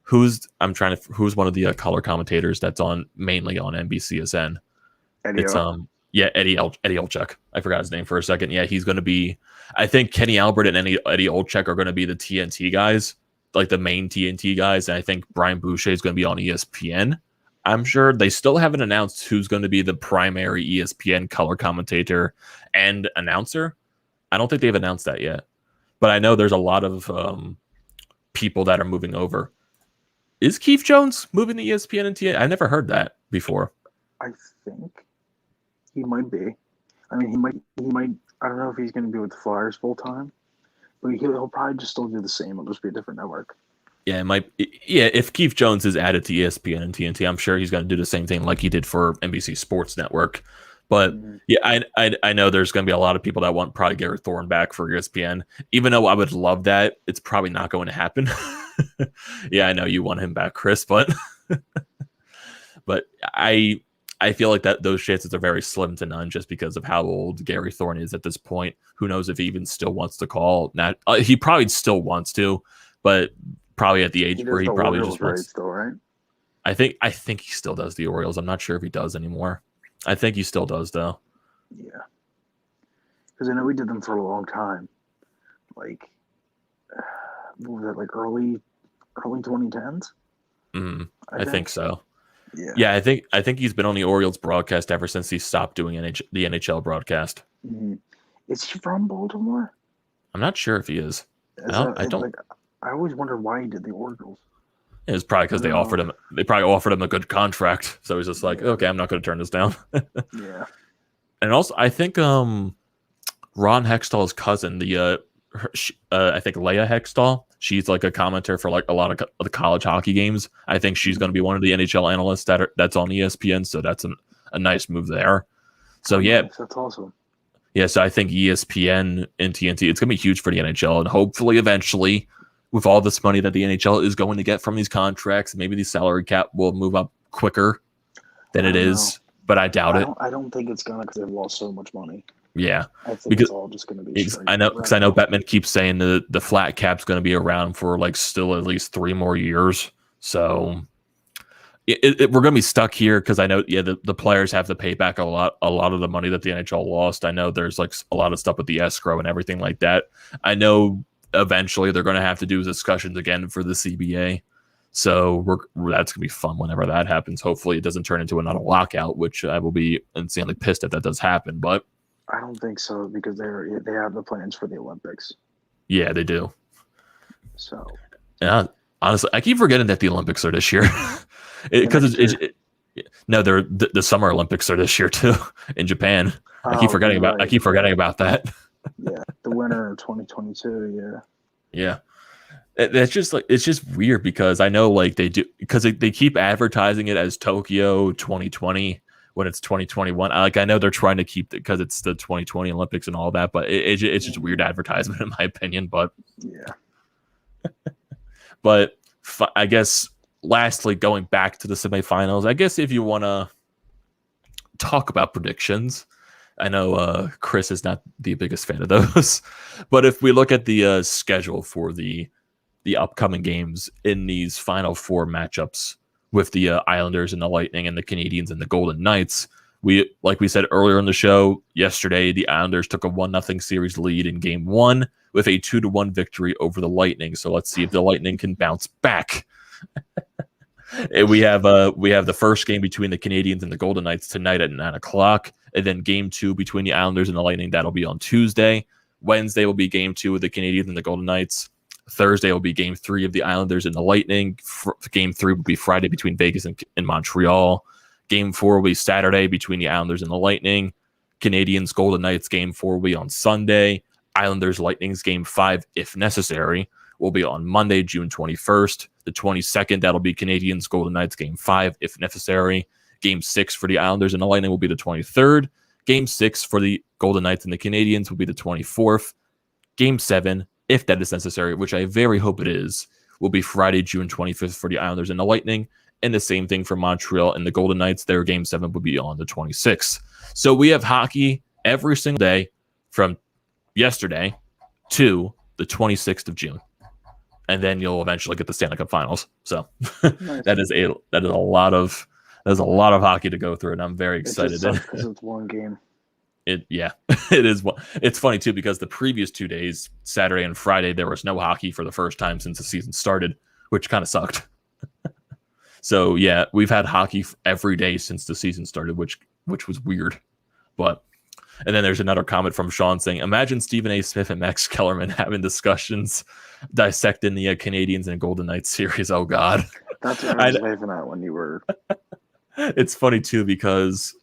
who's one of the color commentators that's mainly on NBCSN. Eddie Olczyk. I forgot his name for a second. Yeah, he's going to be. I think Kenny Albert and Eddie Olczyk are going to be the TNT guys, like the main TNT guys, and I think Brian Boucher is going to be on ESPN. I'm sure they still haven't announced who's going to be the primary ESPN color commentator and announcer. I don't think they've announced that yet, but I know there's a lot of people that are moving over. Is Keith Jones moving to ESPN and TNT? I never heard that before. I think he might be. I mean, he might. I don't know if he's going to be with the Flyers full time, but he'll probably just still do the same. It'll just be a different network. Yeah, it might. Yeah, if Keith Jones is added to ESPN and TNT, I'm sure he's going to do the same thing like he did for NBC Sports Network. But yeah, I know there's going to be a lot of people that want probably Gary Thorne back for ESPN. Even though I would love that, it's probably not going to happen. Yeah, I know you want him back, Chris, but but I feel like that those chances are very slim to none just because of how old Gary Thorne is at this point. Who knows if he even still wants to call? Not he probably still wants to, but probably at the age where he probably just wants. Still, right? I think he still does the Orioles. I'm not sure if he does anymore. I think he still does though. Yeah, because I know we did them for a long time. Like, what was that? Like early 2010s. I think so. Yeah. Yeah, I think he's been on the Orioles broadcast ever since he stopped doing the NHL broadcast. Mm-hmm. Is he from Baltimore? I'm not sure if he is. I don't. Like, I always wondered why he did the Orioles. It was probably because they offered him. They probably offered him a good contract, so he's just like, okay, I'm not going to turn this down. Yeah. And also, I think Ron Hextall's cousin, I think Leia Hextall, she's like a commentator for like a lot of the college hockey games. I think she's going to be one of the NHL analysts that's on ESPN, so that's a nice move there. So yeah, that's awesome. Yeah, so I think ESPN and TNT, it's going to be huge for the NHL, and hopefully eventually, with all this money that the NHL is going to get from these contracts, maybe the salary cap will move up quicker than it is, but I doubt it. I don't think it's going to because they've lost so much money. Yeah. I think it's all just going to be I know, because I know Bettman keeps saying the flat cap's going to be around for like still at least 3 more years. So we're going to be stuck here because I know, the players have to pay back a lot of the money that the NHL lost. I know there's like a lot of stuff with the escrow and everything like that. I know eventually they're going to have to do discussions again for the CBA. So that's going to be fun whenever that happens. Hopefully it doesn't turn into another lockout, which I will be insanely pissed if that does happen. But I don't think so because they have the plans for the Olympics. Yeah, they do. So yeah, honestly, I keep forgetting that the Olympics are this year. Because no, they're the Summer Olympics are this year too in Japan. I keep forgetting about that. Yeah, the winter of 2022. Yeah. That's just like, it's just weird because I know like they do, because they keep advertising it as Tokyo 2020 when it's 2021. I know they're trying to keep it because it's the 2020 Olympics and all that, but it's just weird advertisement in my opinion. But yeah, but I guess lastly, going back to the semifinals, I guess if you want to talk about predictions, I know Chris is not the biggest fan of those, but if we look at the schedule for the upcoming games in these final 4 matchups with the Islanders and the Lightning and the Canadiens and the Golden Knights, like we said earlier in the show yesterday, the Islanders took a 1-0 series lead in Game 1 with a 2-1 victory over the Lightning. So let's see if the Lightning can bounce back. We have the first game between the Canadiens and the Golden Knights tonight at 9:00, and then Game 2 between the Islanders and the Lightning, that'll be on Tuesday. Wednesday will be Game 2 of the Canadiens and the Golden Knights. Thursday will be Game 3 of the Islanders and the Lightning. Game 3 will be Friday between Vegas and Montreal. Game 4 will be Saturday between the Islanders and the Lightning. Canadiens Golden Knights Game 4 will be on Sunday. Islanders Lightning's Game 5, if necessary, will be on Monday, June 21st. The 22nd, that'll be Canadiens Golden Knights Game 5, if necessary. Game 6 for the Islanders and the Lightning will be the 23rd. Game 6 for the Golden Knights and the Canadiens will be the 24th. Game 7, if that is necessary, which I very hope it is, will be Friday, June 25th for the Islanders and the Lightning. And the same thing for Montreal and the Golden Knights. Their Game 7 will be on the 26th. So we have hockey every single day from yesterday to the 26th of June. And then you'll eventually get the Stanley Cup Finals. So nice. that is a lot of hockey to go through, and I'm very excited. Because it's one game. It is. It's funny too because the previous 2 days, Saturday and Friday, there was no hockey for the first time since the season started, which kind of sucked. So yeah, we've had hockey every day since the season started, which was weird. But and then there's another comment from Sean saying, "Imagine Stephen A. Smith and Max Kellerman having discussions dissecting the Canadiens and Golden Knights series." Oh God, that's what I was laughing at when you were. It's funny too because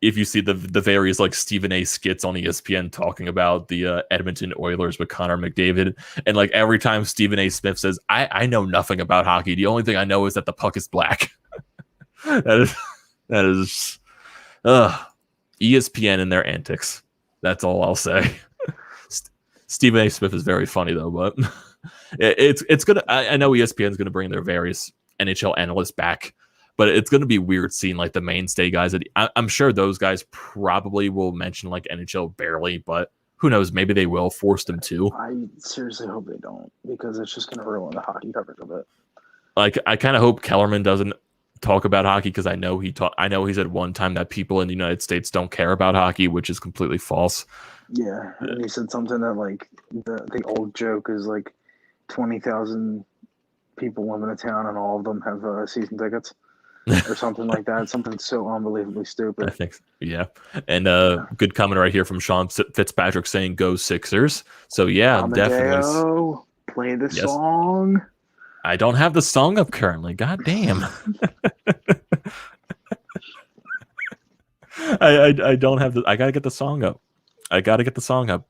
if you see the various like Stephen A skits on ESPN talking about the Edmonton Oilers with Connor McDavid, and like every time Stephen A Smith says, I know nothing about hockey. The only thing I know is that the puck is black. that is ESPN and their antics. That's all I'll say. Stephen A Smith is very funny though, but it's gonna. I know ESPN is gonna bring their various NHL analysts back. But it's going to be weird seeing like the mainstay guys. I'm sure those guys probably will mention like NHL barely, but who knows? Maybe they will force them to. I seriously hope they don't, because it's just going to ruin the hockey coverage of it. Like, I kind of hope Kellerman doesn't talk about hockey, because I know he said one time that people in the United States don't care about hockey, which is completely false. Yeah, and he said something that like the old joke is like 20,000 people live in a town and all of them have season tickets. Or something like that. Something so unbelievably stupid. I think, yeah. And good comment right here from Sean Fitzpatrick saying, "Go Sixers." So yeah, Amedeo, definitely play the song. I don't have the song up currently. God damn. I don't have the. I gotta get the song up.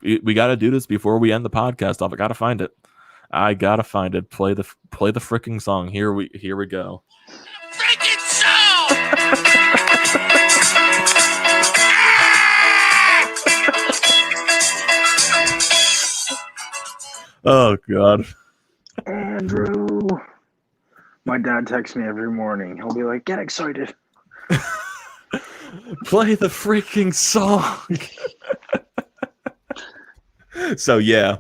We gotta do this before we end the podcast off. I gotta find it. Play the freaking song. Here we go. Oh God, Andrew! My dad texts me every morning. He'll be like, "Get excited." Play the freaking song. So yeah,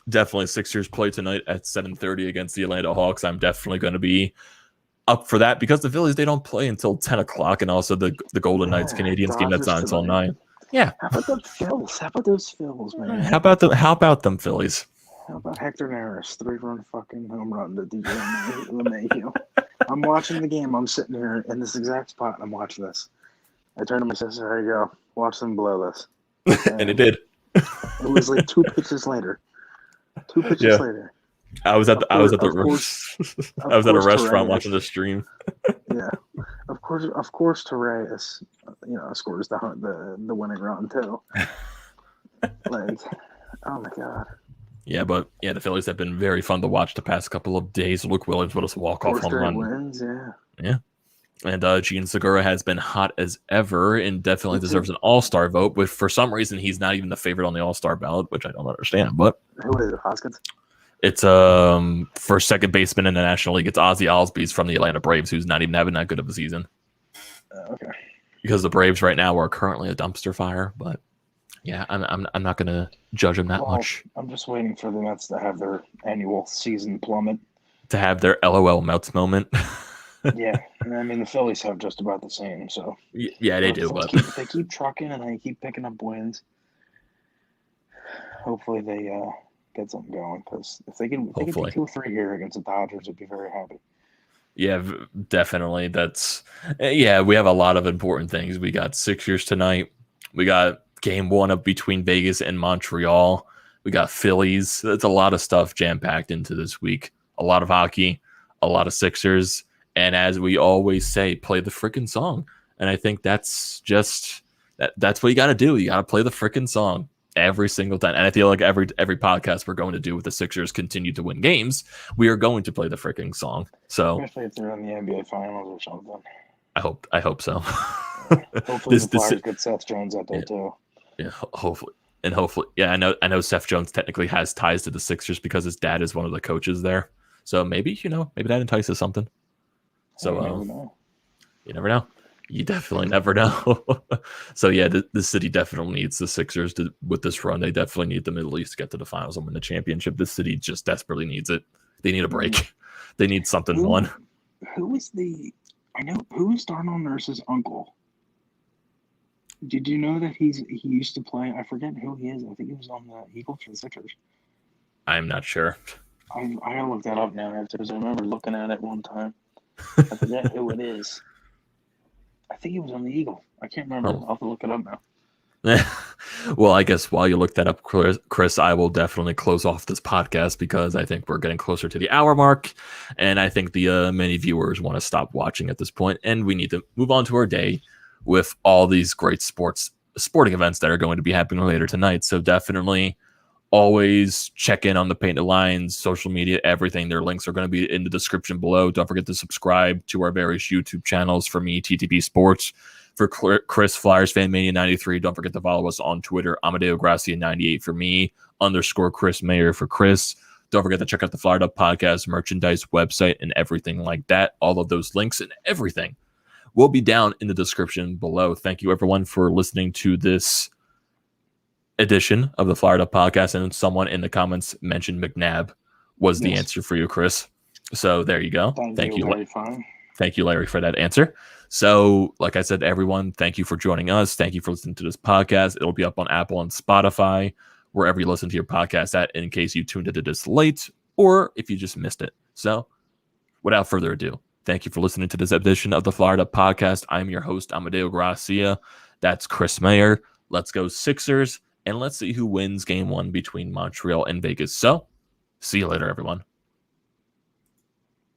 definitely Sixers play tonight at 7:30 against the Atlanta Hawks. I'm definitely going to be up for that, because the Phillies, they don't play until 10 o'clock, and also the Golden Knights Canadians game that's not until 9. Yeah. How about those Phils, man? How about them Phillies? How about Hector Neris, 3-run fucking home run to DJ LeMahieu? I'm watching the game. I'm sitting here in this exact spot, and I'm watching this. I turn to my sister, "There you go. Watch them blow this." And it did. It was like 2 pitches later. 2 pitches later. I was at a restaurant watching the stream. Yeah, of course, Torres, scores the winning run too. Like, oh my God. Yeah, but the Phillies have been very fun to watch the past couple of days. Luke Williams with a walk-off home run. Wins, yeah. And Gene Segura has been hot as ever and definitely deserves an All-Star vote. But for some reason, he's not even the favorite on the All-Star ballot, which I don't understand. But who is it, Hoskins? It's for second baseman in the National League. It's Ozzie Albies from the Atlanta Braves, who's not even having that good of a season. Okay. Because the Braves right now are currently a dumpster fire, but yeah, I'm not gonna judge them that much. I'm just waiting for the Mets to have their annual season plummet. To have their LOL Mets moment. Yeah, and I mean the Phillies have just about the same. So yeah, they do. But they keep trucking and they keep picking up wins. Hopefully they get something going, because if they can get 2 or 3 here against the Dodgers, I'd be very happy. Yeah, definitely. We have a lot of important things. We got Sixers tonight. We got game 1 of between Vegas and Montreal. We got Phillies. That's a lot of stuff jam-packed into this week. A lot of hockey, a lot of Sixers. And as we always say, play the freaking song. And I think that's just that's what you got to do. You got to play the freaking song every single time. And I feel like every podcast we're going to do with the Sixers continue to win games, we are going to play the freaking song. So especially if they're in the NBA Finals or something. I hope so. Hopefully the Flyers get Seth Jones out there too. Yeah, hopefully. Yeah, I know Seth Jones technically has ties to the Sixers because his dad is one of the coaches there. So maybe that entices something. So you never know. You definitely never know. So yeah, the city definitely needs the Sixers with this run. They definitely need the Middle East to get to the finals and win the championship. This city just desperately needs it. They need a break. They need something won. Who is Darnell Nurse's uncle? Did you know that he used to play? I forget who he is. I think he was on the Eagles or the Sixers. I'm not sure. I gotta look that up now. I remember looking at it one time. I forget who it is. I think he was on the Eagle. I can't remember. I'll have to look it up now. Well, I guess while you look that up, Chris, I will definitely close off this podcast because I think we're getting closer to the hour mark, and I think the many viewers want to stop watching at this point, and we need to move on to our day. with all these great sporting events that are going to be happening later tonight. So definitely always check in on the Painted Lines, social media, everything. Their links are going to be in the description below. Don't forget to subscribe to our various YouTube channels. For me, TTP Sports. For Chris, Flyers Fan Mania 93. Don't forget to follow us on Twitter, Amedeo Grassia 98 for me, _ Chris Maher for Chris. Don't forget to check out the Fired Up Podcast merchandise website and everything like that. All of those links and everything will be down in the description below. Thank you, everyone, for listening to this edition of the Fired Up Podcast. And someone in the comments mentioned McNabb was the answer for you, Chris. So there you go. Thank you, Larry. Thank you, Larry, for that answer. So, like I said, everyone, thank you for joining us. Thank you for listening to this podcast. It'll be up on Apple and Spotify, wherever you listen to your podcast at, in case you tuned into this late or if you just missed it. So, without further ado, thank you for listening to this edition of the Fired Up Podcast. I'm your host, Amedeo Grassia. That's Chris Maher. Let's go Sixers, and let's see who wins Game 1 between Montreal and Vegas. So, see you later, everyone.